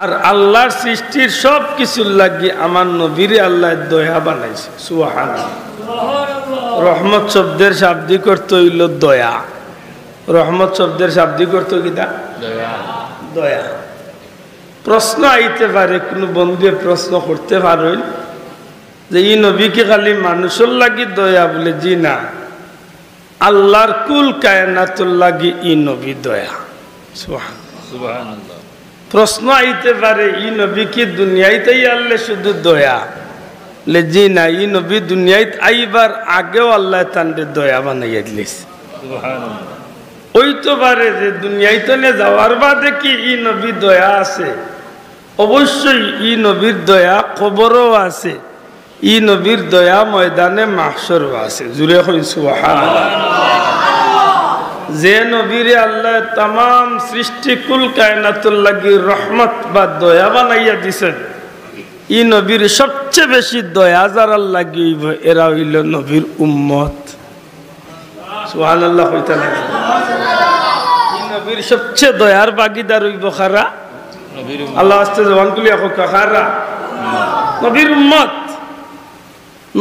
আর আল্লাহর সৃষ্টির সব কিছুর লাগি আমার নবীরে আল্লাহ দয়া বানাইছে। সুবহানাল্লাহ। রহমত শব্দের শাব্দিক অর্থ হইল দয়া। রহমত শব্দের শাব্দিক অর্থ কিটা? দয়া। প্রশ্ন আইতে পারে, কোনো বন্ধুয়ে প্রশ্ন করতে পারেন যে এই নবীকে খালি মানুষের লাগি দয়া বলে? জি না, আল্লাহর কুল কায়নাতুর লাগি ই নবী দয়া। সুবহানাল্লাহ। প্রশ্ন আইতে পারে ই নবী কি দুনিয়াইতেই আল্লাহ শুধু দয়া? লে জি না, ই নবী দুনিয়াইত আইবার আগেও আল্লাহ তান্ডে দয়া বানাইয়া দিলেছে। সুবহানাল্লাহ। ওই তো পারে যে দুনিয়াইতে যাওয়ার বাদে কি ই নবী দয়া আছে? অবশ্যই ই নবীর দয়া কবরও আছে, ই নবীর দয়া ময়দানে মাহশরও আছে। জুড়ে হই সুবহানাল্লাহ। যে নবীরে আল্লাহ তাম সৃষ্টি কুল কায়নাতুল লাগি রহমত বা দয়া বানাইয়া দিছেন, ই নবীর সবচেয়ে বেশি দয়া যারা লাগিব এরা হইল নবীর উম্মত। সুবহানাল্লাহ। হইতে লাগে ই নবীর সবচেয়ে দয়ার ভাগিদার হইব খারা? আল্লাহ আস্তে জবান খুলিয়া কইয়া খারা নবীর উম্মত।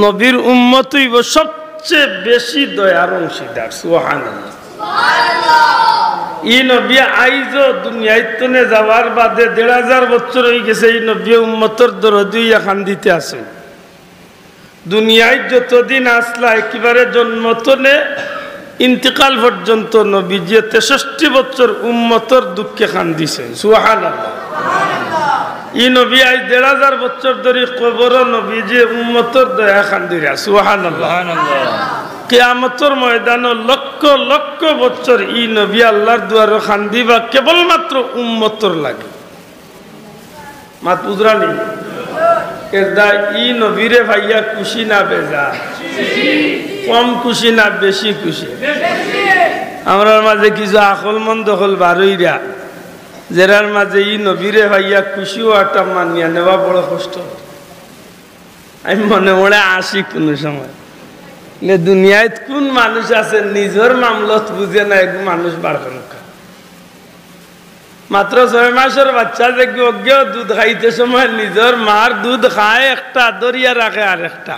নবীর উম্মত হইব সবচেয়ে বেশি দয়ার অংশীদার। সুবহানাল্লাহ। ই নবী আইজ দুনিয়াইতনে যাওয়ার বাদে ১,৫০০ বছর হয়ে গেছে। এই নবী উম্মতর দরদি এখন দিতে আছে। দুনিয়ায় যতদিন আসলা একেবারে জন্মতনে ইন্তিকাল পর্যন্ত নবীজি ৬৩ বছর উম্মতর দুঃখে খান দিছে। সুবহানাল্লাহ। ই নবী আজ ১,৫০০ বছর ধরে কবর নবীজি উম্মতর দয়া খান দিরা। সুবহানাল্লাহ। কিয়ামতের ময়দানে লক্ষ লক্ষ বছর ই নবী আল্লাহর দুয়ারে খান দিবা কেবলমাত্র উম্মতর লাগে। মাত বুঝরানি এরদা ই নবীরে ভাইয়া খুশি না বেজা? কম খুশি না বেশি খুশি? আমরা মাঝে কিছু আকল মন্দ হল বারইরা, যেরার মাঝে ই নবীরে ভাইয়া খুশি হওয়াটা মানিয়া নেওয়া বড় কষ্ট। আমি মনে মনে আসি কোনো সময় দুনিয়ায় কোন মানুষ আছে নিজের মামলত বুঝে না এক মানুষ বার করা। মাত্র ৬ মাসের বাচ্চা দেখি অজ্ঞেও দুধ খাইতে সময় নিজের মার দুধ খায় একটা, দরিয়া রাখে আর একটা।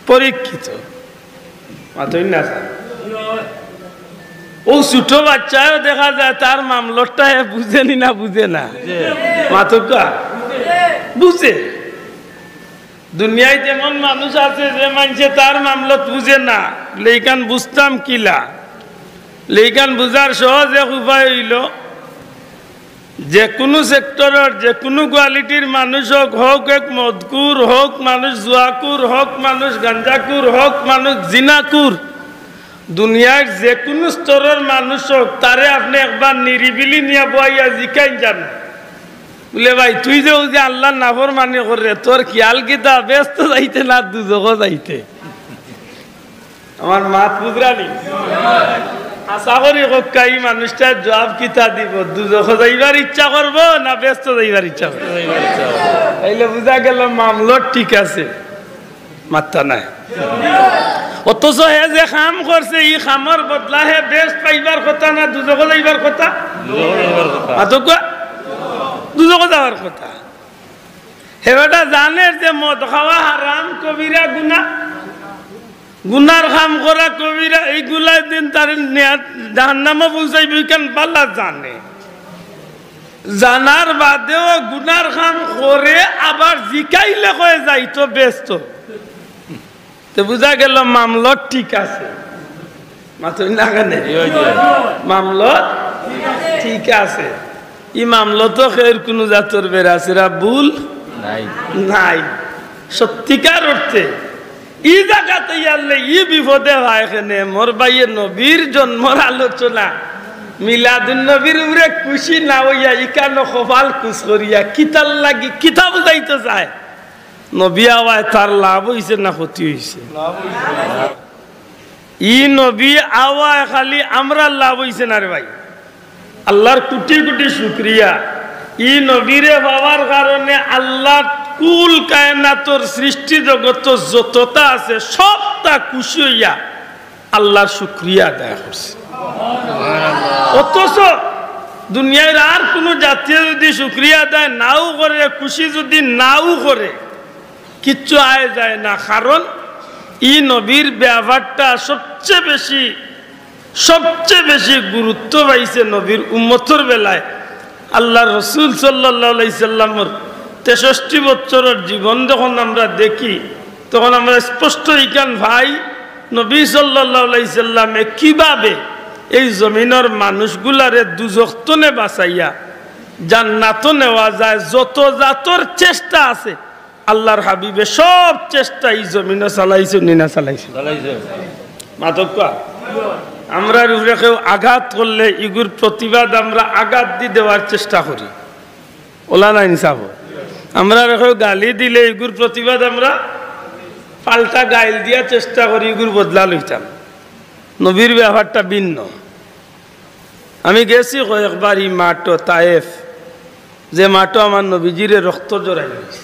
পরীক্ষিত মাত্রই না। ও ছোট বাচ্চাও দেখা যায় তার মামলতটা বুঝেনি না বুঝে না? মাত্র বুঝে। দুনিয়ায় যেমন মানুষ আছে যে মানুষে তার মামলত বুঝে না, লেইকান বুঝতাম কিলা। লেইকান বুঝার সহজ এক উপায় হইল যে কোনো সেক্টরের যে কোনো কোয়ালিটির মানুষ হোক, হোক এক মদকুর হোক মানুষ, জুয়াকুর হোক মানুষ, গাঞ্জাকুর হোক মানুষ, জিনাকুর, দুনিয়ার যে কোনো স্তরের মানুষ হোক, তারে আপনি একবার নিরিবিলি নিয়ে বইয়া জিকাই যান বলে ভাই তুই যে যে আল্লাহ নাফর মানে করে তোর খেয়াল কিতা ব্যস্ত যাইতে না দুজক যাইতে? আমার মাত বুঝরানি আশা করি হকাই মানুষটা জবাব কিতা দিব, দুজক যাইবার ইচ্ছা করবো না ব্যস্ত যাইবার ইচ্ছা করবো? তাইলে বুঝা গেল মামলত ঠিক আছে, মাত্রা নাই। অথচ হে যে খাম করছে ই খামর বদলা হে বেস্ট পাইবার কথা না দুজক যাইবার কথা? দুজক যাওয়ার কথা। হেটা জানে যে মদ খাওয়া হারাম, কবিরা গুনাহ, গুনার খাম করা কবিরা, এইগুলাই দিন তার জাহান্নামে পৌঁছাইব কেন পাল্লা জানে। জানার বাদেও গুনার খাম করে আবার জিকাইলে হয়ে যাইতো ব্যস্ত। তো বুঝা গেল মামলত ঠিক আছে। মাত্র না কেন মামলত ঠিক আছে। ই মামলত খের কোনো জাতর বেরাসেরা ভুল নাই। সত্যিকার অর্থে ই জায়গাতে ইয়ারলে ই বিপদে হয় এখানে মোর ভাইয়ে নবীর জন্মর আলোচনা মিলাদুন নবীর উপরে খুশি না হইয়া ইকানো কপাল কুচ করিয়া কিতাল লাগি কিতা বুঝাইতে চায়? নবী আওয়ায় তার লাভ হইছে না ক্ষতি হইছে? ই নবী আওয়ায় খালি আমরা লাভ হইছে না রে ভাই। আল্লাহর কোটি কোটি শুকরিয়া, ই নবীরে পাওয়ার কারণে আল্লাহ কুল কায়নাতর সৃষ্টি জগত যতটা আছে সবটা খুশি হইয়া আল্লাহর শুকরিয়া আদায় করছে। অথচ দুনিয়ার আর কোনো জাতীয় যদি শুক্রিয়া আদায় নাও করে, খুশি যদি নাও করে, কিচ্ছু আয় যায় না। কারণ ই নবীর ব্যবহারটা সবচেয়ে বেশি গুরুত্ব পাইছে নবীর উম্মতর বেলায়। আল্লাহ রসুল সাল্লাল্লাহু আলাইহি সাল্লামের 63 বছরের জীবন যখন আমরা দেখি, তখন আমরা স্পষ্ট ইকান ভাই নবী সাল্লাল্লাহু আলাইহি সাল্লামে কিভাবে এই জমিনের মানুষগুলারে দুজখতনে বাঁচাইয়া জান্নাত নেওয়া যায়, যত জাতর চেষ্টা আছে আল্লাহর হাবিবে সব চেষ্টা এই জমিনে চালাইছে নিনা চালাইছে মাতকা। আমরা উপরে কেউ আঘাত করলে ইগুর প্রতিবাদ আমরা আঘাত দিয়ে দেওয়ার চেষ্টা করি, ওলা নাই চাব। আমরা কেউ গালি দিলে ইগুর প্রতিবাদ আমরা পাল্টা গাইল দিয়া চেষ্টা করি ইগুর বদলা লইতাম। নবীর ব্যাপারটা ভিন্ন। আমি গেছি কয়েকবার এই মাঠো তায়েফ, যে মাঠো আমার নবীজিরে রক্ত জড়াই গেছে।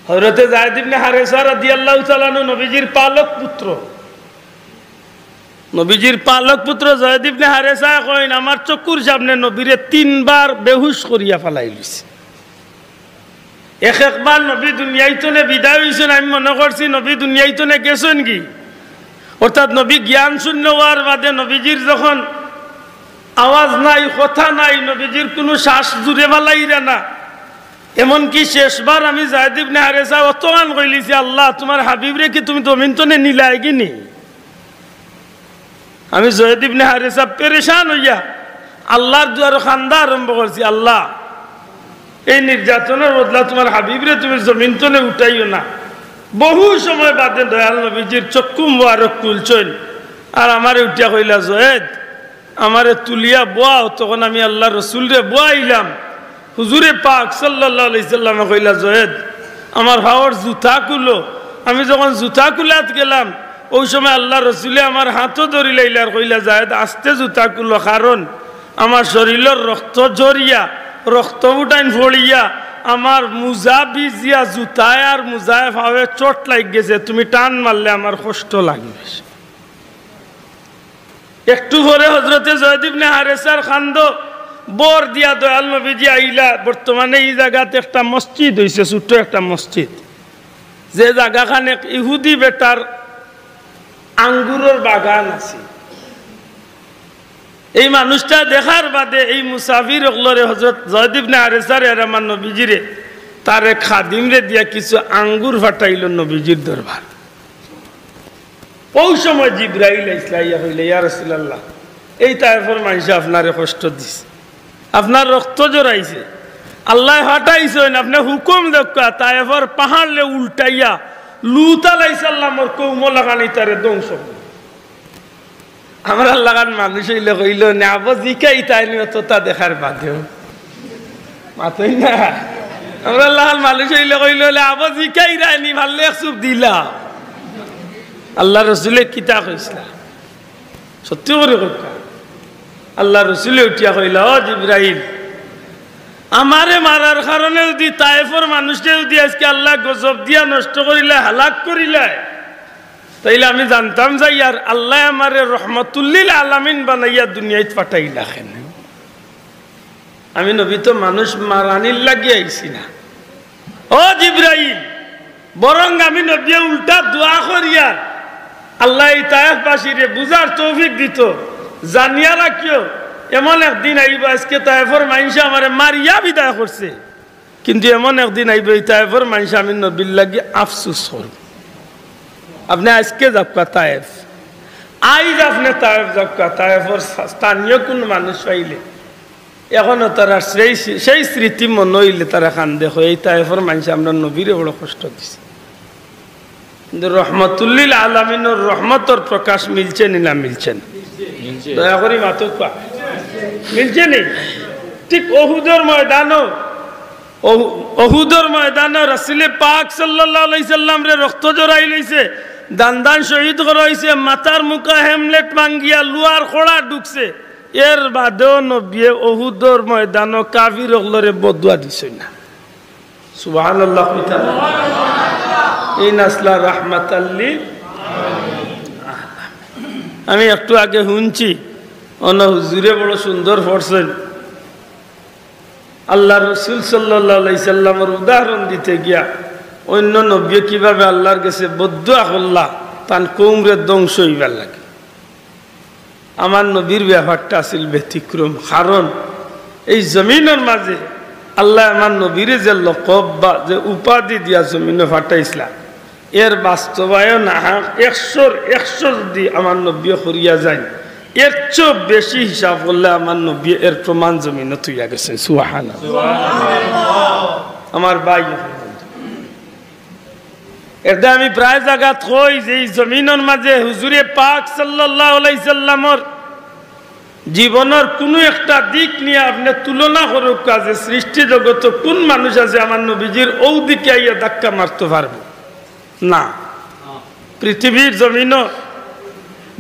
হযরতে যায়েদ ইবনে হারেসা রাদিয়াল্লাহু তাআলা আনহু নবীজির পালক পুত্র যায়েদ ইবনে হারেসা কইন আমার চকুর সামনে নবীরে 3 বার বেহুশ করিয়া ফেলাই লইছে। একবার নবী দুনিয়াইতনে বিদায় হইছেন, আমি মনে করছি নবী দুনিয়াইতনে গেছেন কি, অর্থাৎ নবী জ্ঞান শূন্য হওয়ার বাদে নবীজির যখন আওয়াজ নাই, কথা নাই, নবীজির কোনো শ্বাস জুড়ে ফেলাইরা না। এমনকি শেষবার আমি যায়েদ ইবনে হারেসা অতগান কইলিছি, আল্লাহ তোমার হাবিবরে কি তুমি জমিনতনে নিলাই কিনি? আমি যায়েদ ইবনে হারেসা পেরেশান হইয়া আল্লাহর দুয়ারে খান্দা আরম্ভ করছি, আল্লাহ এই নির্যাতনের বদলা তোমার হাবিবরে তুমি জমিনতনে উঠাইও না। বহু সময় বাদে দয়াল নবীজির চক্ষু মোবারক তুলছেন, আর আমারে উঠিয়া কইলা, যায়েদ আমারে তুলিয়া বোয়াও। তখন আমি আল্লাহ রসুলরে বোয়াইলাম। হুজুরে পাক সাল্লাল্লাহু আলাইহি সাল্লামে কইলা, যায়েদ আমার ভাওয়ার জুতা খুলো। আমি যখন জুতা খুলাত গেলাম, ওই সময় আল্লাহ রসুলে আমার হাতও ধরি লাইলা আর কইলা, যায়েদ আস্তে জুতা খুলো, কারণ আমার শরীরের রক্ত ঝরিয়া রক্ত উঠাইন ফড়িয়া আমার মুজা ভিজিয়া জুতায় আর মুজায় ভাবে চোট লাগ গেছে, তুমি টান মারলে আমার কষ্ট লাগবে। একটু পরে হযরতে যায়েদ ইবনে হারেসার খান্দ বর দিয়া দয়াল নবীজি আইলা। বর্তমানে এই জায়গাতে একটা মসজিদ হয়েছে, ছোট্ট একটা মসজিদ, যে জায়গাখানে ইহুদি বেটার আঙ্গুরের বাগান আছে। এই মানুষটা দেখার বাদে এই মুসাফির অগলরে হযরত যায়েদ ইবনে হারেসার আর আমার নবীজিরে তারে খাদিমরে দিয়া কিছু আঙ্গুর ফাটাইল নবীজির দরবার। ওই সময় জিবরাইল আইসলাইয়া কইলে, ইয়া রাসূলুল্লাহ এই তায়েফের মানুষ আপনারে কষ্ট দিছে, আপনার রক্ত জড়াইছে, আল্লাহ ফাটাইছেন, আপনি হুকুম দেখা তায়েফের পাহাড়লে উল্টাইয়া লূত আলাইহিস সালামের কওম লাগানি তারে ধ্বংস। আমরা লাগান মানুষ হইলে কইল না আবো জিকাই তাইনি অতটা দেখার বাদেও মাতই না। আমরা লাগান মানুষ হইলে কইল আবো জিকাই রাইনি ভালো একসুপ দিলা। আল্লাহ রসুলে কিতা কইসলা, সত্যি করে কথা। আল্লাহ রসুলে উঠিয়া কইলা, ও জিবরাইল আমারে মারার কারণে যদি তায়েফের মানুষটা যদি আজকে আল্লাহ গজব দিয়া নষ্ট করিলে, হালাক করিলে, তাইলে আমি জানতাম যাই আর আল্লাহ আমারে রহমতুল্লিল আলামিন বানাইয়া দুনিয়ায় পাঠাইলা। কেন আমি নবী তো মানুষ মারানির লাগিয়ে আইছি না। ও জিবরাইল বরং আমি নবী উল্টা দোয়া করিয়া আল্লাহ এই তায়েফবাসীরে বুঝার তৌফিক দিত, জানিয়া রাখিও এমন একদিন আইব আজকে তায়েফের মানুষ আমারে মারিয়া বিদায় করছে, কিন্তু এমন একদিন আইব এই তায়েফের মানুষ আমি নবীর লাগি আফসুস করব। আপনি আজকে যাবকা তায়েফ, আইজ আপনি তায়েফ যাবকা, তায়েফের স্থানীয় কোন মানুষ পাইলে এখনো তারা সেই স্মৃতি মনে হইলে তারা খান দেখো এই তায়েফের মানুষ আমরা নবীরে বড় কষ্ট দিছে। কিন্তু রহমতুল্লিল আলামিনের রহমতর প্রকাশ মিলছে নি না মিলছে না? দয়া করি মাতো কোয়া মিলছে নি? ঠিক ওহুদের ময়দানও রাসূল পাক সাল্লাল্লাহু আলাইহি সাল্লাম রে রক্ত জড়াই লইছে, দান শহীদ করা হইছে, মাথার মুখা হেমলেট মাঙ্গিয়া লুয়ার খোড়া ঢুকছে। এর বাদেও নবী ওহুদের ময়দানও কাফির ওগুলোরে বদুয়া দিছে না। সুবহানাল্লাহ। এই নাসলা রাহমাতাল্লিল। আমি একটু আগে শুনছি অন্য হুজুরে বড় সুন্দর পড়ছেন, আল্লাহ রসুল সাল্লাল্লাহু আলাইহি সাল্লামের উদাহরণ দিতে গিয়া অন্য নবী কিভাবে আল্লাহর কাছে বদুয়া করলা তান কৌমরে ধ্বংস হইবার লাগে। আমার নবীর ব্যাপারটা আছিল ব্যতিক্রম, কারণ এই জমিনের মাঝে আল্লাহ আমার নবীরে যে লকব বা যে উপাধি দিয়া জমিনে ফাটাইছিলাম, এর বাস্তবায়ন 100 যদি আমার নবী করিয়া যায়, এর চেয়ে বেশি হিসাব করলে আমার নবী এর প্রমাণ জমিনে তুইয়া গেছে। সুবহানাল্লাহ। আমার ভাই, এটা আমি প্রায় জায়গাত কই যে এই জমিনের মাঝে হুজুরে পাক সাল্লাল্লাহু আলাইহি সাল্লামর জীবনের কোনো একটা দিক নিয়ে আপনি তুলনা করুক, কাজে সৃষ্টি জগত কোন মানুষ আছে আমার নবীজির ও দিকে আইয়া ধাক্কা মারতে পারবে না। পৃথিবীর জমিন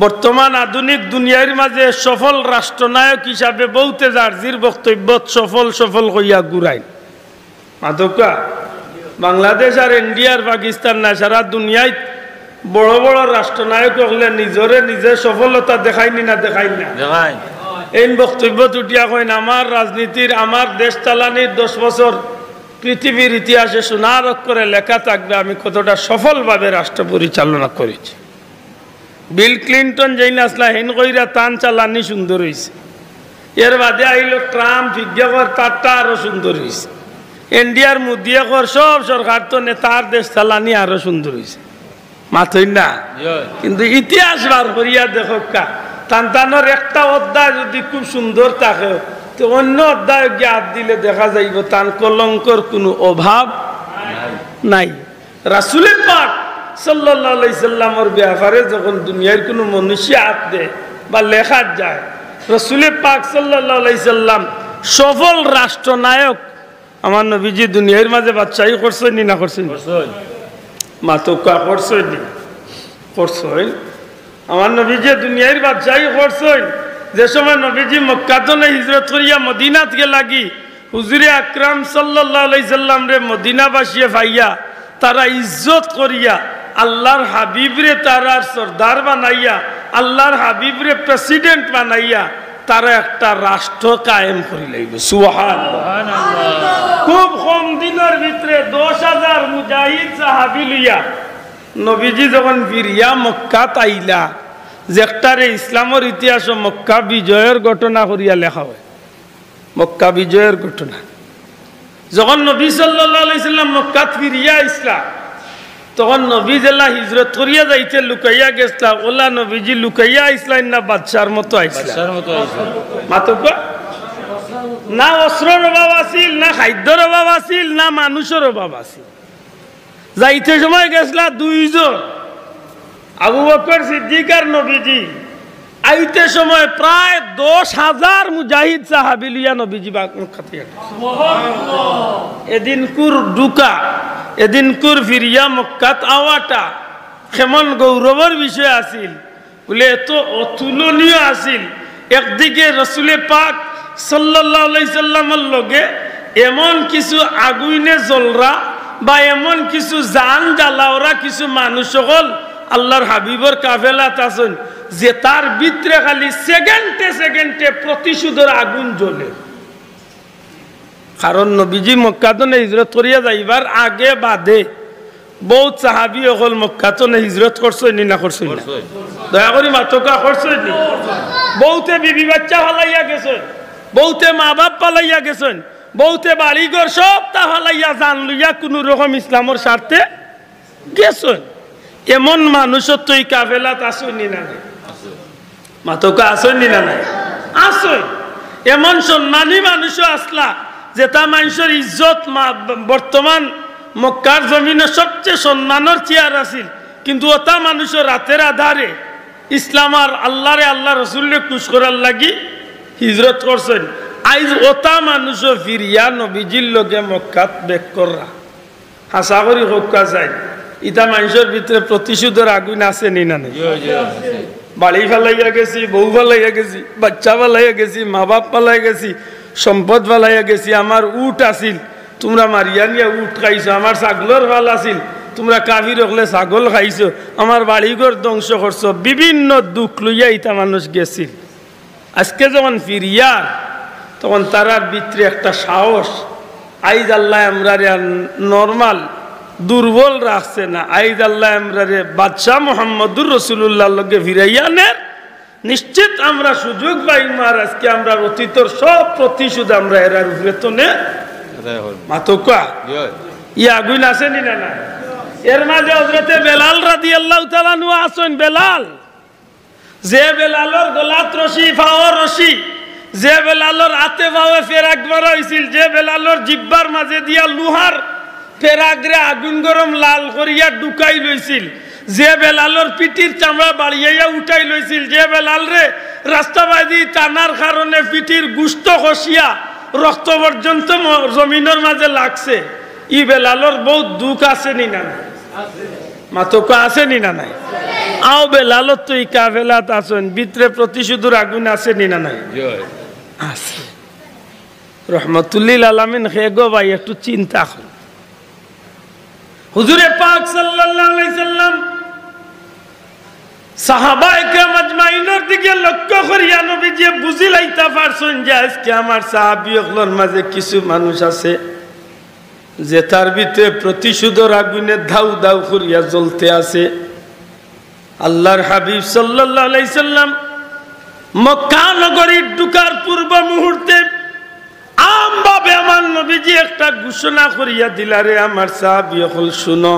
বর্তমান আধুনিক দুনিয়ার মাঝে সফল রাষ্ট্রনায়ক হিসাবে বহুতে জার্জির বক্তব্য সফল হইয়া ঘুরাই মাধকা বাংলাদেশ আর ইন্ডিয়ার পাকিস্তান না, সারা দুনিয়ায় বড় বড় রাষ্ট্রনায়ক হলে নিজে সফলতা দেখায়নি না দেখায়নি না দেখায়। এই বক্তব্য উঠিয়া কইন আমার রাজনীতির আমার দেশ চালানির 10 বছর পৃথিবীর ইতিহাসে সোনার অক্ষরে লেখা থাকবে আমি কতটা সফলভাবে রাষ্ট্র পরিচালনা করেছি। বিল ক্লিন্টন যেই নাসলা হেন কইরা তান চালানি সুন্দর হয়েছে, এর বাদে আইল ট্রাম্প বিজ্ঞাপন তারটা আরো সুন্দর হয়েছে, ইন্ডিয়ার মুদিয়া কর সব সরকার তো নেতার দেশ চালানি আরো সুন্দর হয়েছে মাথই না। কিন্তু ইতিহাস বার করিয়া দেখো কা টানটানোর একটা অধ্যায় যদি খুব সুন্দর থাকে তো অন্য অধ্যায় হাত দিলে দেখা যাইব তান কলঙ্কর কোনো অভাব নাই। রাসূলে পাক সাল্লাল্লাহু আলাইহি সাল্লামের ব্যাপারে যখন দুনিয়ার কোনো মনুষ্য হাত দেয় বা লেখা যায়, রাসূলে পাক সাল্লাল্লাহু আলাইহি সাল্লাম সফল রাষ্ট্রনায়ক আমার নবীজি দুনিয়ার মাঝে বাদশাহী করছেন না করছেন? মাতকা করছেন করছেন। আমার নবীজি দুনিয়ার বাদশাহী করছেন। যে সময় নবীজি মক্কাতনে হিজরত করিয়া মদিনাত গে লাগি হুজুরে আকরাম সাল্লাল্লাহু আলাইহি সাল্লাম রে মদিনাবাসী ভাইয়া তারা ইজ্জত করিয়া আল্লাহর হাবিবরে তারার সরদার বানাইয়া আল্লাহর হাবিবরে প্রেসিডেন্ট বানাইয়া তারা একটা রাষ্ট্র কায়েম করি লাগবে। সুবহানাল্লাহ। খুব কম দিনের ভিতরে 10,000 মুজাহিদ সাহাবী লইয়া নবীজি যখন ফিরিয়া মক্কাত আইলা, যেটারে ইসলামের ইতিহাস মক্কা বিজয়ের ঘটনা করিয়া লেখা হয়। মক্কা বিজয়ের ঘটনা যখন নবী সাল্লাল্লাহু আলাইহি সাল্লাম মক্কাত ফিরিয়া ইসলাম, তখন নবী জেলা হিজরত করিয়া যাইতে লুকাইয়া গেছলা, ওলা নবীজি লুকাইয়া আইসলেন না বাদশার মতো আইসলা? মাতব্বা না অস্ত্রের অভাব আছিল, না খাদ্যর অভাব আছিল, না মানুষের অভাব আছিল। যাইতে সময় গেছলা 2 জন, আবু বকর সিদ্দিক আর নবীজি। আইতে সময় প্রায় 10,000 মুজাহিদ সাহাবী লিয়া নবীজি মক্কাতে গেছে। এদিন কুর ঢুকা এদিন কুর ফিরিয়া মক্কাত আওয়াটা কেমন গৌরবের বিষয় আছিল বলে, এত অতুলনীয় আছিল। একদিকে রাসূলে পাক সাল্লাল্লাহু আলাইহি সাল্লামের লগে এমন কিছু আগুনে জ্বলরা বা এমন কিছু জান জ্বালাওরা কিছু মানুষ সকল আল্লাহর হাবিবর কাফেলাত আছেন যে তার ভিতরে খালি সেকেন্ডে প্রতিশোধের আগুন জ্বলে। কারণ নবীজি মক্কাতনে হিজরত করিয়া যাইবার আগে বাদে বহুত সাহাবী হল মক্কাতনে হিজরত করছেন না করছেন না? দয়া করি মাতকা করছেন নি? বহুতে বিবি বাচ্চা ফালাইয়া গেছেন, বহুতে মা বাপ পালাইয়া গেছেন, বহুতে বাড়িঘর সব তা ফালাইয়া জান লইয়া কোন রকম ইসলামের স্বার্থে গেছেন। এমন মানুষের তো এই কাফেলাত আসেনি না নাই? মাতকা আসেনি না নাই? আসেন। এমন সম্মানী মানুষও আসলা যে তা মানুষের ইজ্জত বর্তমান মক্কার জমিনে সবচেয়ে সম্মানের চেয়ার আছিল, কিন্তু ওটা মানুষের রাতের আধারে ইসলাম আর আল্লাহরে আল্লাহ রসুলকে খুশ করার লাগি হিজরত করছেন। আইজ ওটা মানুষও ফিরিয়া নবীজির লগে মক্কাত বেক করা হাসা করি হকা যায়। ইটা মানুষের ভিতরে প্রতিশোধের আগুন আছে নি না নেই? বাড়ি ফেলাইয়া গেছি, বউ ফেলাইয়া গেছি, বাচ্চা ফেলাইয়া গেছি, মা বাপ ফেলাই গেছি, সম্পদ ফেলাইয়া গেছি। আমার উট আছিল, তোমরা মারিয়া নিয়ে উট খাইছো। আমার ছাগলের ভাল আছিল, তোমরা কাফির হলে ছাগল খাইছো। আমার বাড়িঘর ধ্বংস করছো। বিভিন্ন দুঃখ লইয়া ইটা মানুষ গেছিল। আজকে যখন ফিরিয়া তখন তারার ভিতরে একটা সাহস, আইজ আল্লাহ আমরারে নর্মাল দুর্বল রাখছে না, আইজ আল্লাহ আমরারে বাদশাহ মুহাম্মদুর রাসূলুল্লাহর লগে ফিরাইয়া নেন, নিশ্চিত আমরা সুযোগ পাইম আর আজকে আমরা অতীতর সব প্রতিশোধ আমরা এরার উপরে তো নে মাতকা ইয়া আগুন আসেনি না না। এর মাঝে হযরতে বেলাল রাদিয়াল্লাহু তাআলা নু আসেন। বেলাল, যে বেলালর গলাত রশি ফাওয়ার রশি, যে বেলালর হাতে পাওয়ে ফেরাক মারা হয়েছিল, যে বেলালর জিব্বার মাঝে দিয়া লোহার ফেরাকরে আগুন গরম লাল করিয়া ঢুকাই লইছিল, যে বেলালর পিঠির চামড়া বাড়িয়া উঠাই লইছিল, যে বেলাল রে রাস্তাবাদী টানার কারণে পিঠির গুস্ত খসিয়া রক্ত পর্যন্ত জমিনের মাঝে লাগছে, ই বেলালর বহুত দুঃখ আছে নি না মাতকা আছে নি না নাই? আও বেলালত তো ই কাফেলাত আছেন, ভিতরে প্রতিশোধের আগুন আছে নি না নাই? আছে। রহমতুল্লিল আলামিন হে গো ভাই একটু চিন্তা করুন। হুজুরে পাক সাল্লাল্লাহু আলাইহি সাল্লাম সাহাবায়ে কেরাম আজমাইনের দিকে লক্ষ্য করিয়া নবীজি বুঝিলাইতা পারছেন যে আজকে আমার সাহাবীগুলোর মাঝে কিছু মানুষ আছে যে তার ভিতরে প্রতিশোধের আগুনে ধাউ ধাউ করিয়া জ্বলতে আছে। আল্লাহর হাবিব সাল্লাল্লাহু আলাইহি সাল্লাম মক্কা নগরীর ঢুকার পূর্ব মুহূর্তে আমভাবে আমার নবীজি একটা ঘোষণা করিয়া দিলারে আমার সাহাবীগণ শুনো,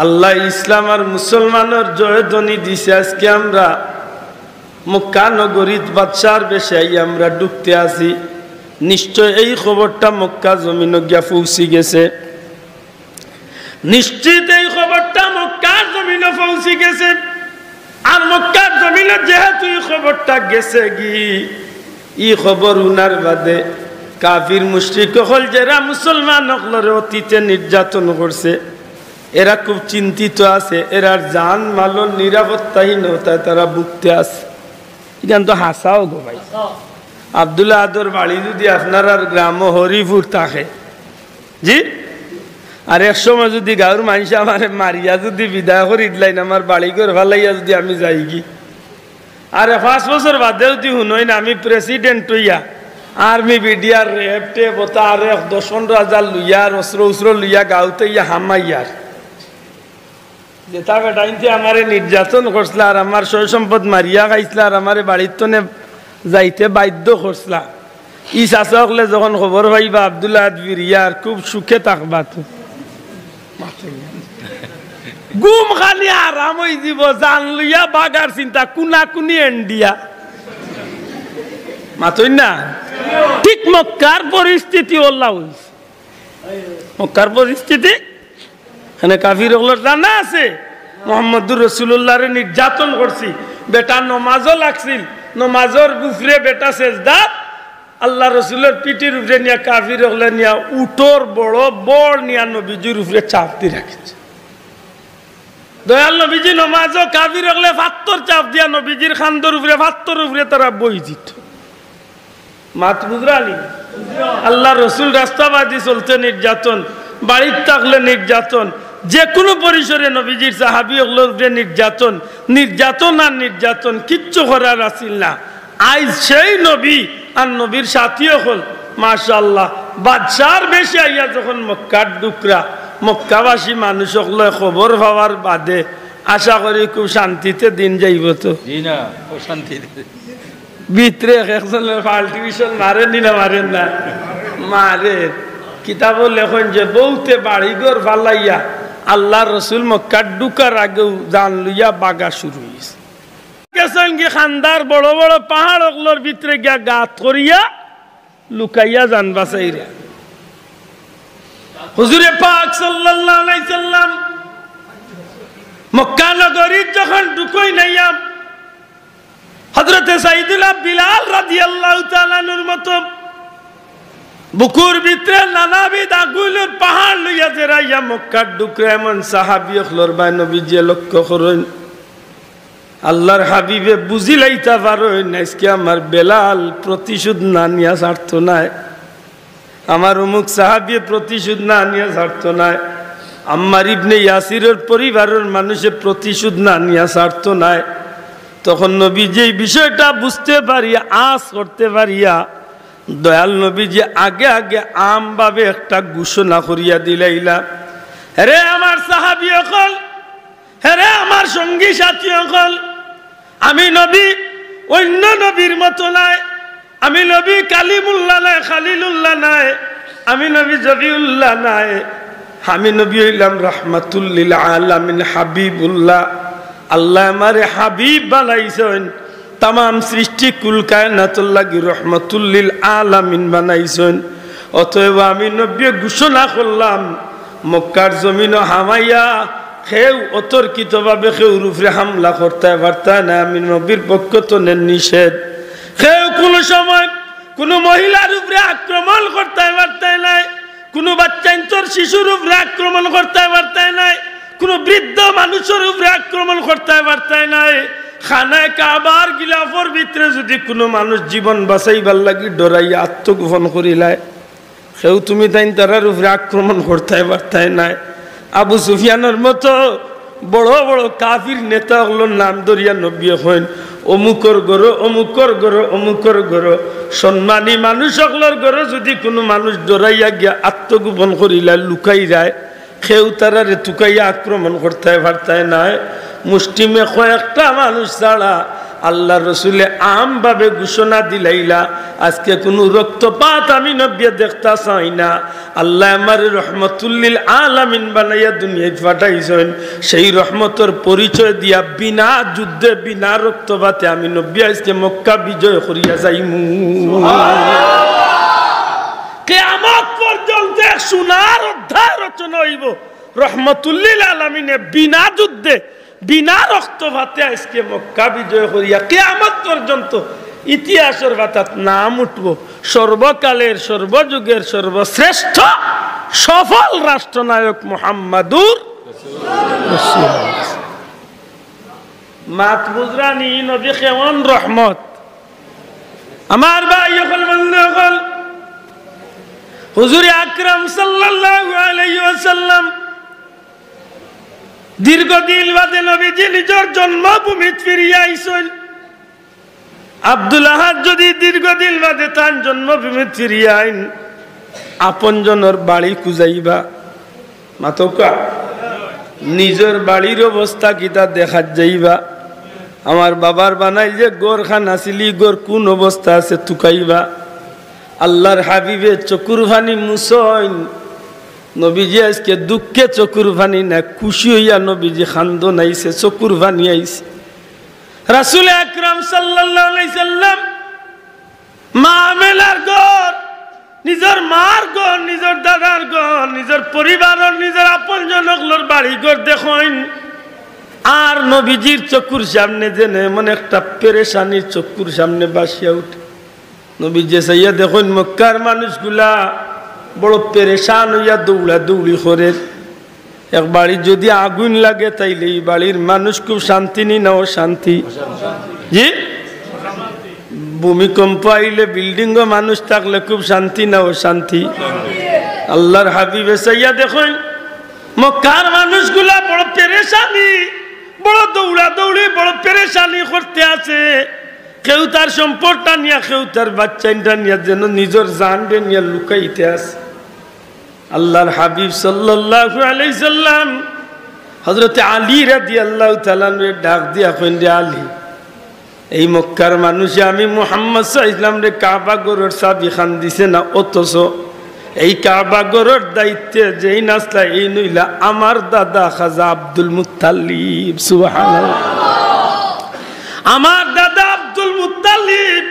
আল্লাহ ইসলাম আর মুসলমানের জয়ধ্বনি দিছে, আজকে আমরা মক্কা নগরীর বাদশার বেশে আমরা ঢুকতে আছি, নিশ্চয় এই খবরটা মক্কা জমিনে গিয়া পৌঁছে গেছে, নিশ্চিত এই খবরটা মক্কার জমিনে পৌঁছে গেছে। আর মক্কার জমিনে যেহেতু এই খবরটা গেছে গি, এই খবর উনার বাদে কাফির মুশরিক হল যারা মুসলমান হলরে অতীতে নির্যাতন করছে, এরা খুব চিন্তিত আছে, এরার জান মালন নিরাপত্তাহীনতায় তারা ভুগতে আছে। এখান তো হাসাও গো ভাই। আব্দুল্লাহ আদর বাড়ি যদি আপনার আর গ্রাম হরিপুর থাকে জি, আর এক সময় যদি গাঁর মানুষ আমার মারিয়া যদি বিদায় করি দিলাইন আমার বাড়ি ঘর ভালাইয়া যদি আমি যাই কি, আর 5 বছর বাদে যদি শুনই না আমি প্রেসিডেন্ট হইয়া আর্মি বিডিআর রেপ টেপ ওটা আর 10-15 লইয়া অস্ত্র উস্ত্র লইয়া গাঁওতে ইয়া হামাইয়ার যেটা বেটাইনতে আমারে নির্যাতন করছিল আর আমার সয় সম্পদ মারিয়া খাইছিল আর আমারে বাড়ির তনে যাইতে বাধ্য করছিলা, ই চাচা হলে যখন খবর পাইবা আব্দুল্লাহ বিরিয়ার খুব সুখে থাকবা, তো গুম খালি আরাম হয়ে দিব, জান লইয়া বাগার চিন্তা কুনা কুনি এন্ডিয়া মাতই না। ঠিক মক্কার পরিস্থিতি ওল্লা হইছে, মক্কার পরিস্থিতি এখানে কাফির ওগুলোর জানা আছে মুহাম্মদুর রাসূলুল্লাহর নির্যাতন করছি, বেটা নমাজও লাগছিল, নমাজের উপরে বেটা সেজদা, আল্লাহ রসুলের পিঠির উপরে নিয়ে কাফির ওগুলো নিয়ে উটোর বড় বড় নিয়ে নবীজির উপরে চাপ দিয়ে রাখছে। দয়াল নবীজি নমাজও কাফির ওগুলো ফাত্তর চাপ দিয়া নবীজির খান্দর উপরে ফাত্তর উপরে তারা বই দিত। মাত বুঝরানি আল্লাহ রসুল রাস্তাবাদী চলতে নির্যাতন, বাড়ির থাকলে নির্যাতন, যে কোনো পরিসরে নবীজির সাহাবী ওগুলোর উপরে নির্যাতন, নির্যাতন আর নির্যাতন কিচ্ছু করার আসিল না। আজ সেই নবী আর নবীর সাথীও হল মাশাআল্লাহ বাদশার বেশি আইয়া যখন মক্কার ডুকরা মক্কাবাসী মানুষ হল খবর পাওয়ার বাদে আশা করি খুব শান্তিতে দিন যাইব। তো শান্তিতে ভিতরে একজনের পাল্টিভিশন মারেন না মারেন না মারে কিতাব লেখন যে বউতে বাড়িঘর ফালাইয়া আল্লাহ রসুল মক্কার ঢুকার আগেও জান লইয়া বাগা শুরু হয়েছে। খান্দার বড় বড় পাহাড় ওগুলোর ভিতরে গিয়া গাত করিয়া লুকাইয়া যান বাঁচাইরা। হুজুরে পাক সাল্লাল্লাহু আলাইহি সাল্লাম মক্কা নগরীর যখন ঢুকই নাইয়া হযরতে সাইয়্যিদুনা বিলাল রাদিয়াল্লাহু তাআলা আনহুর মতো বুকুর ভিতরে নানাবিধ আগুনের পাহাড় লইয়া জেরাইয়া মক্কার ঢুকরা এমন সাহাবী হলর বা নবীজি লক্ষ্য করেন আল্লাহর হাবিবে বুঝিলাইতা পারেন আজকে আমার বেলাল প্রতিশোধ না নিয়া ছাড়ত নাই, আমার অমুক সাহাবী প্রতিশোধ না নিয়া ছাড়ত নাই, আম্মার ইবনে ইয়াসিরের পরিবারের মানুষের প্রতিশোধ না নিয়া ছাড়ত নাই। তখন নবী যে বিষয়টা বুঝতে পারিয়া আস করতে পারিয়া দয়াল নবী যে আগে আগে আমভাবে একটা ঘোষণা করিয়া দিলাইলা, হে আমার সাহাবী সকল, হে আমার সঙ্গী সাথী সকল, আমি নবী অন্য নবীর মতো নাই, আমি নবী কালিমুল্লাহ নাই, খালিলুল্লাহ নাই, আমি নবী জবিউল্লাহ নাই, আমি নবী হইলাম রাহমাতুল লিল আলামিন হাবিবুল্লাহ। আল্লাহ আমারে হাবিব বানাইছেন, তামাম সৃষ্টি কুল কায়নাতুল লাগি রহমাতুল লিল আলামিন বানাইছেন। অতএব আমি নবী ঘোষণা করলাম মক্কার জমিন হামাইয়া কেউ অতর্কিতভাবে কেউর উপরে হামলা করতে পারতা না, আমি নবীর পক্ষ তো নিষেধ। কেউ কোনো সময় কোনো মহিলার উপরে আক্রমণ করতে পারতে নাই, কোনো বাচ্চাইন্তর শিশুর উপরে আক্রমণ করতে পারতে নাই, কোনো বৃদ্ধ মানুষের উপরে আক্রমণ করতে পারতে নাই। খানায় কাবার গিলাফর ভিতরে যদি কোনো মানুষ জীবন বাঁচাইবার লাগি ডরাইয়া আত্মগোপন করিলায়, কেউ তুমি তাই তারার উপরে আক্রমণ করতে পারতে নাই। আবু সুফিয়ানের মতো বড় বড় কাফির নেতা হলো নাম ধরিয়া নবী হইন, অমুকর গরো অমুকর গরো অমুকর গরো, সম্মানী মানুষ সকলের গরো যদি কোনো মানুষ ডরাইয়া গিয়া আত্মগোপন করিলা লুকাই যায়, কেউ তারারে তুকাইয়া আক্রমণ করতে পারতে নাই। মুষ্টিমে কয়েকটা মানুষ ছাড়া আল্লাহ রসুলে আমভাবে ঘোষণা দিলাইলা, আজকে কোনো রক্তপাত আমি নবী দেখতে চাই না। আল্লাহ আমার রহমাতুল লিল আলামিন বানাইয়া দুনিয়ায় পাঠাইছেন, সেই রহমতের পরিচয় দিয়া বিনা যুদ্ধে বিনা রক্তপাতে আমি নবী আজকে মক্কা বিজয় করিয়া যাইমু। কিয়ামত পর্যন্ত সোনার অধ্যায় রচনা হইব রহমাতুল লিল আলামিনে বিনা যুদ্ধে বিনা রক্তপাতে আজকে মক্কা বিজয় করিয়া কিয়ামত পর্যন্ত ইতিহাসের পাতাত নাম উঠব সর্বকালের সর্বযুগের সর্বশ্রেষ্ঠ সফল রাষ্ট্রনায়ক মুহাম্মাদুর রাসূলুল্লাহ। মাত বুজরানি নবী কেমন রহমত। আমার ভাই সকল বন্ধু সকল, হুজুর আকরাম সাল্লাল্লাহু আলাইহি ওয়াসাল্লাম দীর্ঘদিন বাদে নবীজি নিজের জন্মভূমি ফিরিয়া আইছেন। আব্দুল আহাদ যদি দীর্ঘদিন বাদে তার জন্মভূমি ফিরিয়া আইন, আপনজনের বাড়ি খুঁজাইবা মাতকা নিজের বাড়ির অবস্থা কিতা দেখা যাইবা। আমার বাবার বানাই যে গোর খান আসিলি গোর কোন অবস্থা আছে তুকাইবা। আল্লাহর হাবিবে চকুর ভানি মুসইন, নবীজি আজকে দুঃখে চকুর ভানি না, খুশি হইয়া নবীজি খান্দন আইছে, চকুর ভানি আইছে। রাসূল আকরাম সাল্লাল্লাহু আলাইহি সাল্লাম মা মেলার ঘর, নিজের মার ঘর, নিজের দাদার ঘর, নিজের পরিবারের নিজের আপনজনগুলোর বাড়ি ঘর দেখেন, আর নবীজির চকুর সামনে যেন এমন একটা পেরেশানি চকুর সামনে বাসিয়া উঠে। নবীজি সাইয়া দেখেন মক্কার মানুষগুলা বড় পেরেশান হইয়া দৌড়া দৌড়ি করে। এক বাড়ি যদি আগুন লাগে তাইলে এই বাড়ির মানুষ খুব শান্তি নি না অশান্তি? জি, ভূমিকম্প আইলে বিল্ডিং ও মানুষ থাকলে খুব শান্তি না অশান্তি? আল্লাহর হাবিবে সাইয়া দেখেন মক্কার মানুষগুলা বড় পেরেশানি, বড় দৌড়া দৌড়ি, বড় পেরেশানি করতে আছে। কেউ তার সম্পদটা নিয়ে, কেউ তার বাচ্চাটা নিয়ে যেন নিজের জানবে নিয়ে লুকাইতে আছে। আল্লাহর হাবিব সাল্লাল্লাহু আলাইহি সাল্লাম হযরত আলী রাদিয়াল্লাহু তাআলা রে ডাক দিয়া কইন, রে আলী, এই মক্কার মানুষে আমি মুহাম্মদ সাল্লাল্লাহু আলাইহি সাল্লাম রে কাবা ঘরের চাবি খান দিছে না, অথচ এই কাবা ঘরের দায়িত্বে যেই নাসলা এই নইলা আমার দাদা খাজা আব্দুল মুত্তালিব। সুবহানাল্লাহ। আমার দাদা আব্দুল মুত্তালিব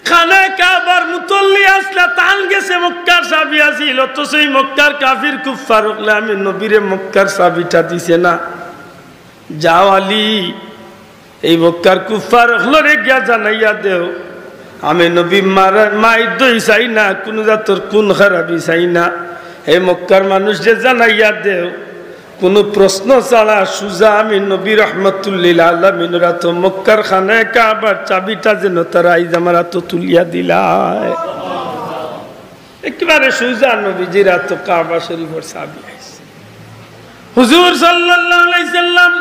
খানায় কাবার মুতল্লি আসলা তান গেছে, মক্কার চাবি আছিল, অথচ এই মক্কার কাফির কুফার হলে আমি নবীরে মক্কার চাবিটা দিছে না। যাও আলী, এই মক্কার কুফার হলরে গিয়া জানাইয়া দেও আমি নবী মায়ের দই চাই না, কোন জাতর কোন খারাপি চাই না। এই মক্কার মানুষকে জানাইয়া দেও কোনো প্রশ্ন ছাড়া সুজা আমি নবী রহমাতুল লিল আলামিন রাত মক্কার খানায় কাবার চাবিটা যেন তারা আইজ আমার হাত তুলিয়া দিলায়। একেবারে সুজা নবীজির হাত কাবা শরীফের চাবি আইছে। হুজুর সাল্লাল্লাহু আলাইহি সাল্লাম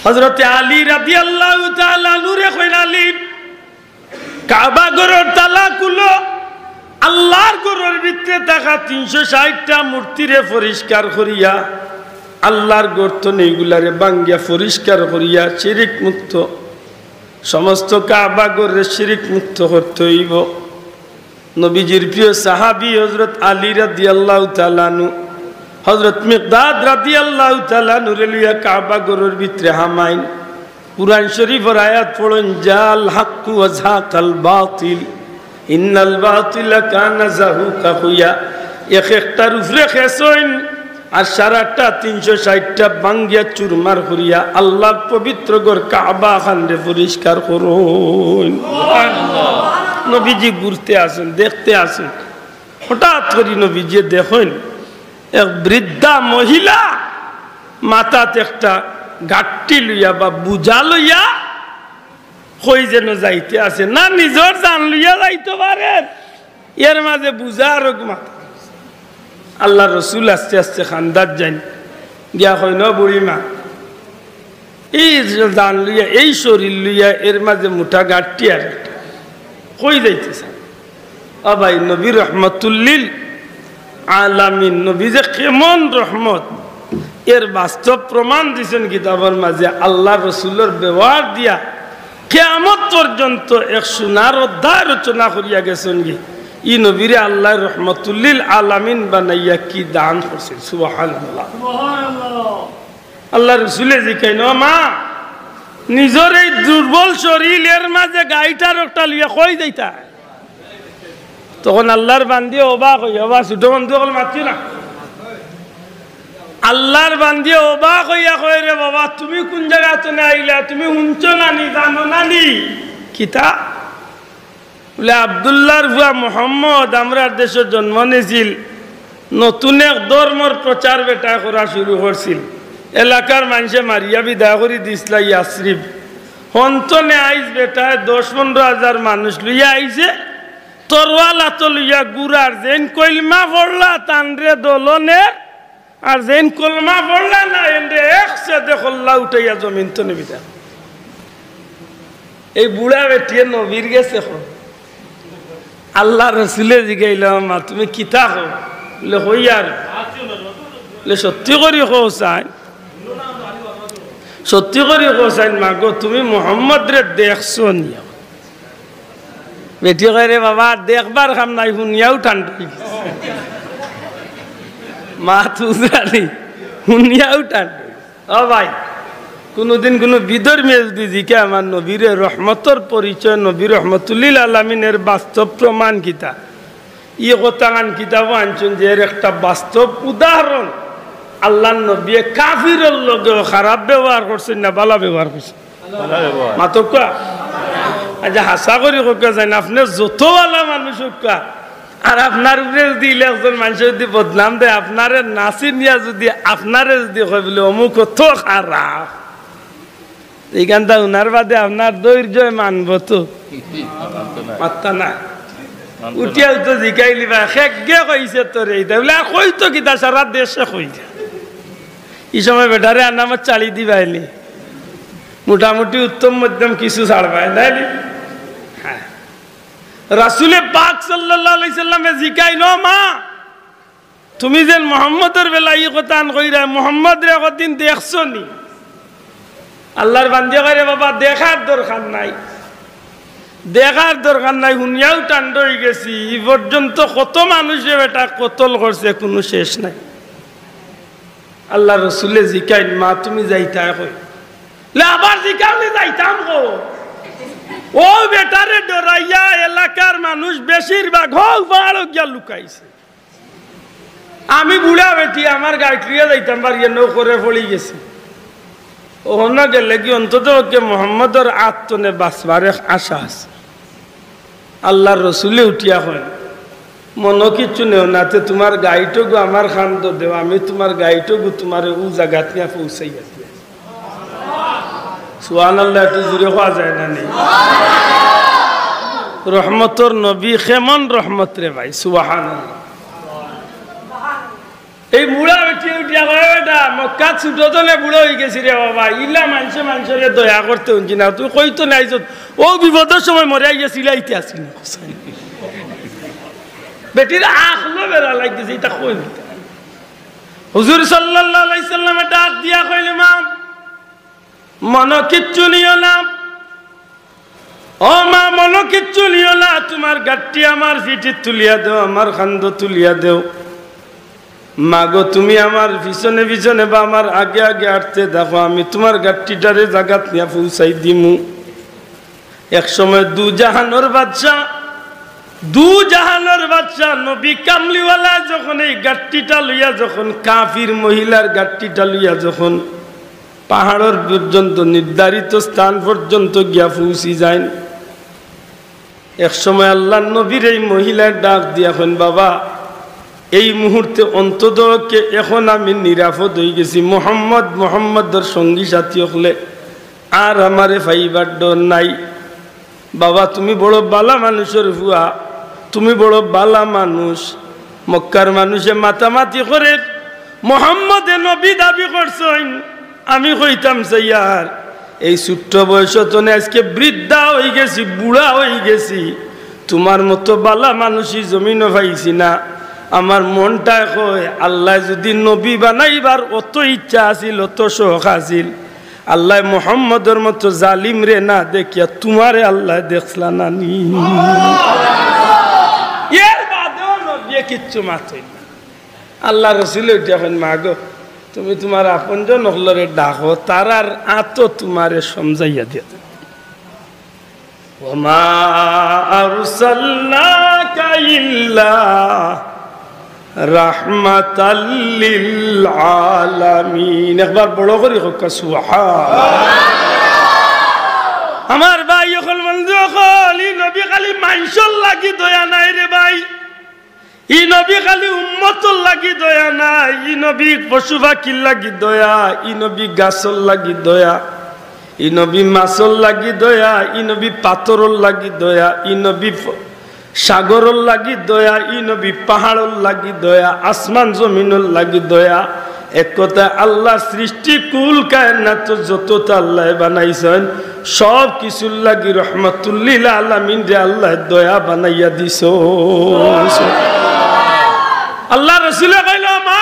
হযরত আলী রাদিয়াল্লাহু তাআলা নূরে কইন আলী কাবা ঘরের তালা খুলো আল্লাহর ঘরের ভিতরে থাকা 360টা মূর্তিরে পরিষ্কার করিয়া আল্লাহর গর্তন এইগুলারে ভাঙ্গিয়া পরিষ্কার করিয়া শিরিক মুক্ত সমস্ত কাবা ঘরের শিরিক মুক্ত করতে হইব নবীজির প্রিয় সাহাবী হযরত আলী রাদিয়াল্লাহু তাআলা আনহু হযরত মিকদাদ রাদিয়াল্লাহু তাআলা নুরে লিয়া কাবা ঘরের ভিতরে হামাইন কুরআন শরীফের আয়াত পড়েন জাল হাক্কু ওয়া যাকাল বাতিল ইন্নাল বাতিলা কানা যাহুকা হুয়া একটার উপরে খেসইন আর সারাটা 360টা ভাঙ্গিয়া চুরমার করিয়া আল্লাহর পবিত্র ঘর কাবা খানরে পরিষ্কার করুন সুবহানাল্লাহ নবীজি ঘুরতে আসেন দেখতে আসেন হঠাৎ করে নবীজি দেখেন এক বৃদ্ধা মহিলা মাথাতে একটা গাঁটটি লইয়া বা বুঝা লইয়া কই যেন যাইতে আছে না নিজের জান লইয়া যাইতে পারেন এর মাঝে বুঝা রোগ মাথা আল্লাহ রসুল আস্তে আস্তে খান্দার যান গিয়া কই ন বুড়িমা এই জান লইয়া এই শরীর লইয়া এর মাঝে মুঠা গাঁটটি আর একটা কই যাইতেছে ভাই নবী রহমতুল্লিল আলামিন নবী যে কেমন রহমত এর বাস্তব প্রমাণ দিয়েছেন কিতাবের মাঝে আল্লাহ রসুলের ব্যবহার দিয়া কিয়ামত পর্যন্ত এক সোনার অধ্যায় রচনা করিয়া গেছেন কি ই নবীরে আল্লাহ রহমতুল্লিল আলামিন বানাইয়া কি দান করছেন সুবহানাল্লাহ আল্লাহ রসুলে জিকাই ন মা নিজের এই দুর্বল শরীরের মাঝে গাইটার একটা লিয়া কই যাইতা তখন আল্লাহর বান্দি অবাক হইয়া বা ছোট বন্ধু সকল মাতি না আল্লাহর বান্দি অবাক হইয়া কই রে বাবা তুমি কোন জায়গাতে আইলা তুমি শুনছো নানি জানো নানি কিতা বলে আব্দুল্লাহর ভুয়া মোহাম্মদ আমরা দেশে জন্ম নিয়েছিল নতুন এক ধর্মর প্রচার বেটা করা শুরু করছিল এলাকার মানুষে মারিয়া বিদায় করে দিছিল ইয়াসরিফ হন্তনে আইস বেটায় 10-15 হাজার মানুষ লইয়া আইছে তরওয়াল হাত লইয়া গুড়ার যেন কলমা পড়লা তানরে দলনের আর যেন কলমা পড়লা না এন্ডে একসাথে খল্লা উঠাইয়া জমিন তো নেবিতা এই বুড়া বেটিয়ে নবীর গেছে আল্লাহ রসুলে জিগাইল মা তুমি কিতা হো বলে হই আর বলে সত্যি করি হো চাই সত্যি করি হো চাই মা গো তুমি মোহাম্মদ রে দেখছো নিয়া বেটি কয় রে বাবা দেখবার কাম নাই শুনিয়াও ঠান্ডা মা তুজানি শুনিয়াও ঠান্ডা ও ভাই কোনোদিন কোনো বিধর্মী যদি জিকে আমার নবীরে রহমতর পরিচয় নবী রহমতুল্লিল আলামিনের বাস্তব প্রমাণ কিতা ই কথান কিতাব আনছেন যে এর একটা বাস্তব উদাহরণ আল্লাহ নবী কাফিরের লগেও খারাপ ব্যবহার করছেন না ভালো ব্যবহার করছেন মাতক আচ্ছা হাসা করি কোকা যায় না আপনার যতওয়ালা মানুষ কোকা আর আপনার উপরে যদি একজন মানুষ যদি বদনাম দেয় আপনারে নাচি নিয়া যদি আপনারে যদি কয় বলে অমুক কত খারাপ এইখানটা উনার বাদে আপনার ধৈর্য মানব তো মাত্তা না উঠিয়া তো জিকাইলি বা খেগে কইছে তোর এইটা বলে আর কইতো কিতা সারা দেশে কইতা এই সময় বেটারে আনামত চালি দিবাইলি মোটামুটি উত্তম মধ্যম কিছু ছাড়বাই নাইলি রাসূলে পাক সাল্লাল্লাহু আলাইহি সাল্লামে জিকাই ন মা তুমি যে মুহাম্মদের বেলা এই কথা আন কইরা মুহাম্মদ রে কতদিন দেখছো নি আল্লাহর বান্দা কইরে বাবা দেখার দরকার নাই দেখার দরকার নাই শুনিয়াও টান্ড হয়ে গেছি এই পর্যন্ত কত মানুষে বেটা কতল করছে কোনো শেষ নাই আল্লাহ রসুলে জিকাই মা তুমি যাইতা কই লে আবার জিকাউলে যাইতাম গো ও বেটারে ডরাইয়া এলাকার মানুষ বেশিরভাগ হোক বাড় গিয়া লুকাইছে আমি বুড়া বেটি আমার গাইটলিয়া যাইতাম বাড়িয়ে নৌ করে পড়ি গেছি ওনা গেলে কি অন্তত ওকে মোহাম্মদর আত্মনে বাঁচবার আশা আছে আল্লাহর রসুলে উঠিয়া হয় মনো কিছু নেও নাতে তোমার গাইটগু আমার খান্দ দেও আমি তোমার গাইটগু তোমার ও জায়গাত নিয়ে পৌঁছাইয়া দিয়ে সুবহানাল্লাহ একটু জুড়ে হওয়া যায় না নেই রহমতর নবী কেমন রহমত রে ভাই সুবহানাল্লাহ এই বুড়া বেটি উঠিয়া কয় বেটা মক্কা ছোটজনে বুড়ো হয়ে গেছি রে বাবা, ইলা মানুষের দয়া করতে উঠছি না, তুই কই তো নাই ও বিপদের সময় মরিয়া গেছিল ইতে আসি না বেটির আখলো বেড়া লাগতেছে, এটা কই হুজুর সাল্লাল্লাহু আলাইহি সাল্লামে ডাক দিয়া কইলে মা মনো কিচ্ছু নিও না, ও মা মনো কিচ্ছু নিও না, তোমার গাঠটি আমার পিঠে তুলিয়া দেও, আমার খান্দ তুলিয়া দেও। মাগো তুমি আমার পিছনে পিছনে বা আমার আগে আগে হাঁটতে দেখো, আমি তোমার গাঠটিটারে জাগাত নিয়ে পৌঁছাই দিমু। এক সময় দু জাহানোর বাদশা নবী কামলিওয়ালা যখন এই গাঠটিটা লইয়া, যখন কাফির মহিলার গাঠটিটা লইয়া যখন পাহাড়ের পর্যন্ত নির্ধারিত স্থান পর্যন্ত গিয়া পৌঁছি যায়, এক সময় আল্লাহ নবীর এই মহিলার ডাক দিয়া এখন বাবা এই মুহূর্তে অন্ততকে এখন আমি নিরাপদ হয়ে গেছি, মোহাম্মদের সঙ্গী সাথী হলে আর আমারে ফাইবার ডর নাই। বাবা তুমি বড় বালা মানুষের হুয়া, তুমি বড় বালা মানুষ। মক্কার মানুষে মাতামাতি করে মোহাম্মদে নবী দাবি করছেন, আমি কইতাম সাইয়ার এই ছোট্ট বয়স তো আজকে বৃদ্ধা হয়ে গেছি, বুড়া হয়ে গেছি, তোমার মতো বালা মানুষই জমিনও পাইছি না। আমার মনটা কয় আল্লাহ যদি নবী বানাইবার অত ইচ্ছা আছিল, অত শখ আছিল, আল্লাহ মোহাম্মদের মতো জালিম রে না দেখিয়া তোমারে আল্লাহ দেখলা না নি, এর বাদেও নবী কিচ্ছু মাথই না। আল্লাহ রসুল এখন মাগো তুমি তোমার আপনজন হলরে ডাকো, তারার আতো তোমারে সমঝাইয়া দিয়া। ওমা আরসালনাকা ইল্লা রাহমাতাল লিল আলামিন। একবার বড় করে হোক সুবহানাল্লাহ। আমার ভাই হল বন্ধু হল, ই নবী খালি মানুষের লাগি দয়া নাই রে ভাই, ই নবী খালি উম্মতর লাগি দয়া নাই, ই নবী পশু পাখির লাগি দয়া, ই নবী গাছর লাগি দয়া, ই নবী মাছর লাগি দয়া, ই নবী পাথরর লাগি দয়া, ই নবী সাগরর লাগি দয়া, ই নবী পাহাড়র লাগি দয়া, আসমান জমিনের লাগি দয়া। এক কথা আল্লাহ সৃষ্টি কুল কায়নাত যতটা আল্লাহ বানাইছেন সব কিছুর লাগি রহমাতুল্লিল আলামিন রে আল্লাহ দয়া বানাইয়া দিছ। আল্লাহ রসুলে কইল মা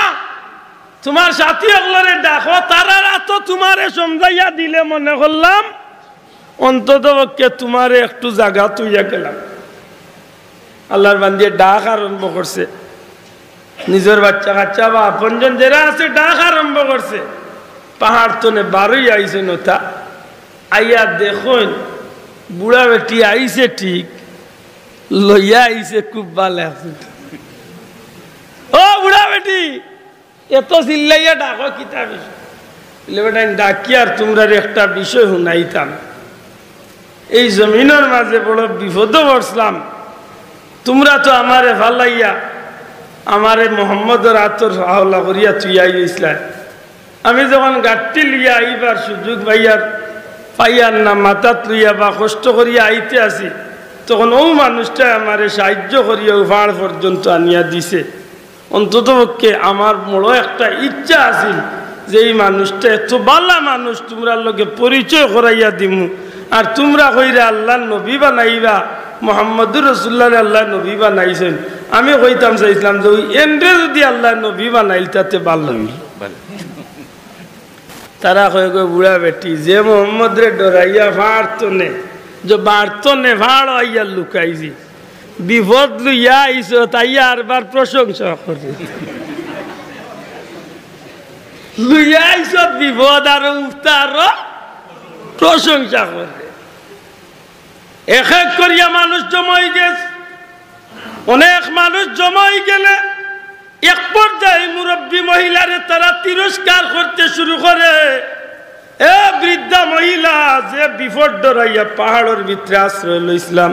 তোমার সাথী অগলরে দেখো, তারা তো তোমারে সমঝাইয়া দিলে মনে করলাম অন্তত পক্ষে তোমারে একটু জায়গা তুইয়া গেলাম। আল্লাহর বান্দিয়ে ডাক আরম্ভ করছে, নিজের বাচ্চা কাচ্চা বা আপনজন যারা আছে ডাক আরম্ভ করছে। পাহাড় তনে বারোই আইছে নতা, আইয়া দেখুন বুড়া বেটি আইছে ঠিক, লইয়া আইছে খুব ভালো আছে। ও বুড়া বেটি এত চিল্লাইয়া ডাকো কিতা বিষয়? বেটা ডাকি আর তোমরা একটা বিষয় শুনাইতাম। এই জমিনের মাঝে বড় বিপদ পড়ছিলাম, তোমরা তো আমারে ভালাইয়া আমারে মোহাম্মদের আতর হাওলা করিয়া তুইয়া গেছিলাম। আমি যখন গাড়টি লিয়া আইবার সুযোগ পাইয়ার না মাথাত লইয়া বা কষ্ট করিয়া আইতে আসি, তখন ও মানুষটা আমারে সাহায্য করিয়া পাহাড় পর্যন্ত আনিয়া দিছে। অন্তত পক্ষে আমার বড় একটা ইচ্ছা আছিল যে এই মানুষটা এত বালা মানুষ, তোমরা লোকে পরিচয় করাইয়া দিমু, আর তোমরা কইরা আল্লাহ নবী বানাইবা, মোহাম্মদুর রসুল্লাহ আল্লাহ নবী বানাইছেন। আমি কইতাম চাইছিলাম যে ওই এন্ডে যদি আল্লাহ নবী বানাইল তাতে ভালো হইল। তারা কয়ে গো বুড়া বেটি যে মোহাম্মদ রে ডরাইয়া ভাড়তনে যে বাড়তনে ভাড় আইয়া লুকাইছি, বিপদ লইয়া আইস তাইয়া আরবার প্রশংসা করে লইয়া আইস বিপদ আর উফতার প্রশংসা করে। এক এক করিয়া মানুষ জমাই গেছে, অনেক মানুষ জমাই গেলে এক পর্যায়ে মুরব্বী মহিলারে তারা তিরস্কার করতে শুরু করে। এ বৃদ্ধা মহিলা যে বিপদ ডরাইয়া পাহাড়ের ভিতরে আশ্রয় লইছিলাম,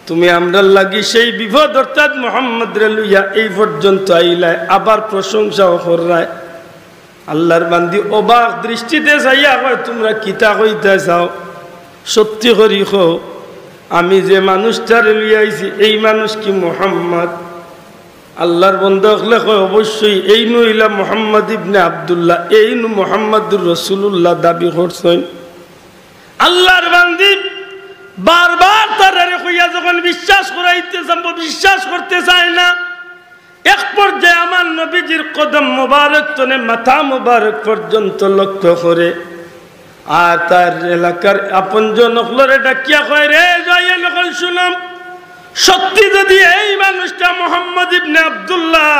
তুমি আমরার লাগি সেই বিপদ অর্থাৎ মোহাম্মদ রে লইয়া এই পর্যন্ত আইলায়, আবার প্রশংসাও কররায়। আল্লাহর বান্দি অবাক দৃষ্টিতে চাইয়া কয় তোমরা কিতা কইতে চাও? সত্যি করি কও, আমি যে মানুষটারে লইয়া আইছি এই মানুষ কি মোহাম্মদ? আল্লাহর বন্ধা হলে কয় অবশ্যই এই নইলা মুহাম্মদ ইবনে আব্দুল্লাহ এই নু মুহাম্মদুর রাসূলুল্লাহ দাবি করছেন। আল্লাহর বান্দি বারবার তারারে কইয়া যখন বিশ্বাস করাইতে যাবো বিশ্বাস করতে চায় না। এক পর্যায়ে আমার নবীজির কদম মোবারক তনে মাথা মোবারক পর্যন্ত লক্ষ্য করে আর তার এলাকার আপনজন হলরে ডাকিয়া কয় রে যাইয়া নকল শুনাম, সত্যি যদি এই মানুষটা মুহাম্মদ ইবনে আব্দুল্লাহ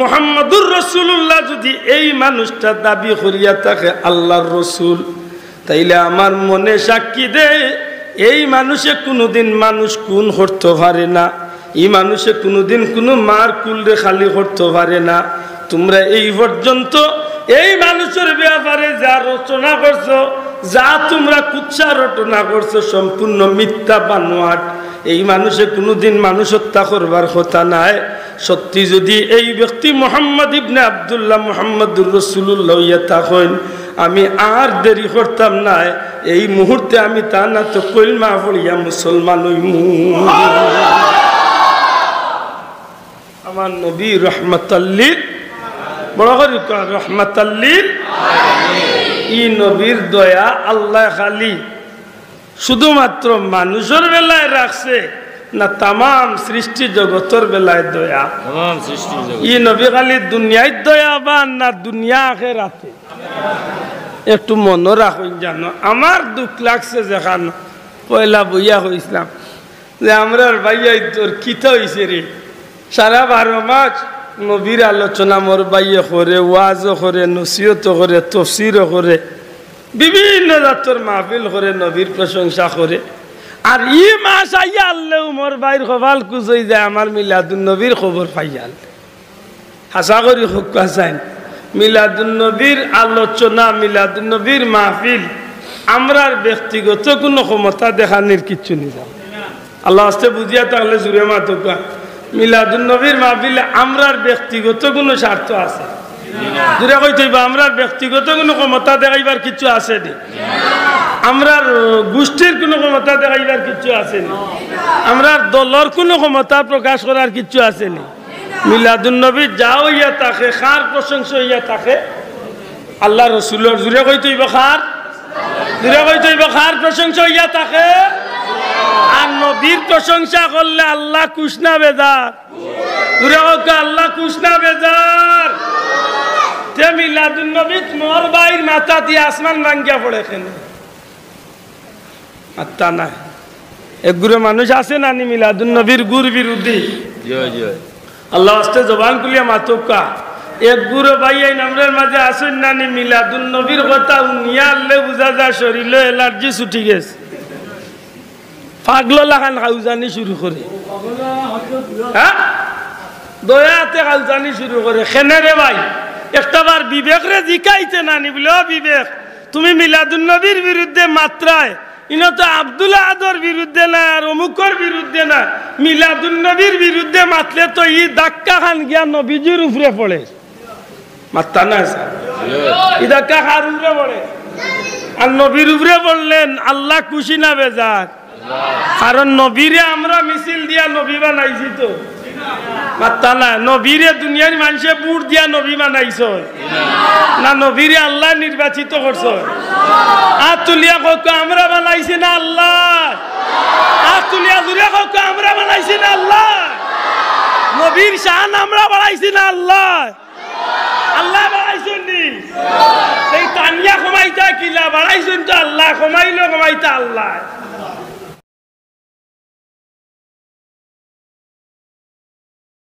মুহাম্মদুর রাসূলুল্লাহ যদি এই মানুষটা দাবি করিয়া থাকে আল্লাহর রসুল, তাইলে আমার মনে সাক্ষী দে এই মানুষে কোনোদিন মানুষ খুন করতে পারে না, এই মানুষে কোনোদিন কোনো মার কুলরে খালি করতে পারে না। তোমরা এই পর্যন্ত এই মানুষের ব্যাপারে যা রচনা করছো, যা তোমরা কুৎসা রটনা করছো সম্পূর্ণ মিথ্যা বানোয়াট। এই মানুষে কোনোদিন মানুষ হত্যা করবার কথা নাই। সত্যি যদি এই ব্যক্তি মুহাম্মদ ইবনে আব্দুল্লাহ মুহাম্মদুর রাসূলুল্লাহ ইয়া থাকেন, আমি আর দেরি করতাম না, এই মুহূর্তে আমি তা না তো কলমা পড়িয়া মুসলমান হইমু। আমার নবী রহমাতাল্লিল বড় করে রহমাতাল্লিল ই নবীর দয়া আল্লাহ খালি শুধুমাত্র মানুষের বেলায় রাখছে না তামাম সৃষ্টি জগতের বেলায় দয়া? ই নবী খালি দুনিয়ায় দয়াবান না দুনিয়া আখিরাতে? একটু মনে রাখুন জানো, আমার দুঃখ লাগছে যেখান পয়লা বইয়া হয়েছিলাম যে আমরা ভাইয়া তোর কিতা হয়েছে রে, সারা 12 মাস নবীর আলোচনা মোর বাইয়ে করে, ওয়াজও করে, নসিহতও করে, তফসিরও করে, বিভিন্ন জাতর মাহফিল করে, নবীর প্রশংসা করে। আর ই মাস আইয়া আল্লেও মোর বাইর কপাল কুচই যায় আমার মিলাদুন নবীর খবর পাইয়াল। হাসা করি হুক্কা চাইন মিলাদুন নবীর আলোচনা, মিলাদুন নবীর মাহফিল আমরার ব্যক্তিগত কোনো ক্ষমতা দেখানির কিচ্ছু নি যাও। আল্লাহ আস্তে বুঝিয়া তাহলে জুড়ে মাতুকা মিলাদুন নবীর মাহফিলে আমরার ব্যক্তিগত কোনো স্বার্থ আছে? দূরে কইতে হইবা আমরার ব্যক্তিগত কোনো ক্ষমতা দেখাইবার কিছু আছে নি? আমরার গোষ্ঠীর কোনো ক্ষমতা দেখাইবার কিছু আছে নি? আমরার দলর কোনো ক্ষমতা প্রকাশ করার কিছু আছে নি? মিলাদুন নবী যাও ইয়া থাকে, খার প্রশংসা ইয়া থাকে আল্লাহ রসুলের। জুড়ে কইতে হইবা খার, জুড়ে কইতে হইবা খার প্রশংসা ইয়া থাকে। আর নবীর প্রশংসা করলে আল্লাহ খুশ না বেজার? জুড়ে কইতে আল্লাহ খুশ না বেজার? তে মিলাদুন নবী মোর বাইর মাথা দিয়ে আসমান ভাঙ্গিয়া পড়ে কেন? আত্মা না এগুলো মানুষ আছে না নি মিলাদুন নবীর গুর বিরোধী? আল্লাহ আস্তে জবান খুলিয়া মাতুকা এক গুরু ভাই এই নামের মাঝে আসেন না নি মিলাদুন নবীর কথা উনিয়া আল্লে বুঝা যায় শরীরে এলার্জি ছুটি গেছে, পাগল লাগান কাউজানি শুরু করে, হ্যাঁ দয়াতে কাউজানি শুরু করে। কেনে রে ভাই একটা বার বিবেক রে জিকাইতে না নি বলে, বিবেক তুমি মিলাদুন নবীর বিরুদ্ধে মাত্রায় ইনো তো আব্দুল্লাহ আদর বিরুদ্ধে না আর অমুকর বিরুদ্ধে না, মিলাদুন নবীর বিরুদ্ধে মাতলে তো ই ধাক্কা খান গিয়া নবীজির উপরে পড়ে। মাত্তা না ই ধাক্কা খার উপরে পড়ে আর নবীর উপরে পড়লেন আল্লাহ খুশি না বেজার? কারণ নবীরে আমরা মিছিল দিয়া নবী বানাইছি তো। মাত্তা না নবীরে দুনিয়ার মানুষে বুট দিয়া নবী বানাইছ না নবীরে আল্লাহ নির্বাচিত করছ? আর তুলিয়া কক আমরা বানাইছি না আল্লাহ? আর তুলিয়া জুড়ে কক আমরা বানাইছি না আল্লাহ? নবীর শান আমরা বানাইছি না আল্লাহ? আল্লাহ বানাইছেন নি? এই তানিয়া কমাইতা কিলা বানাইছেন তো আল্লাহ, কমাইলো কমাইতা আল্লাহ।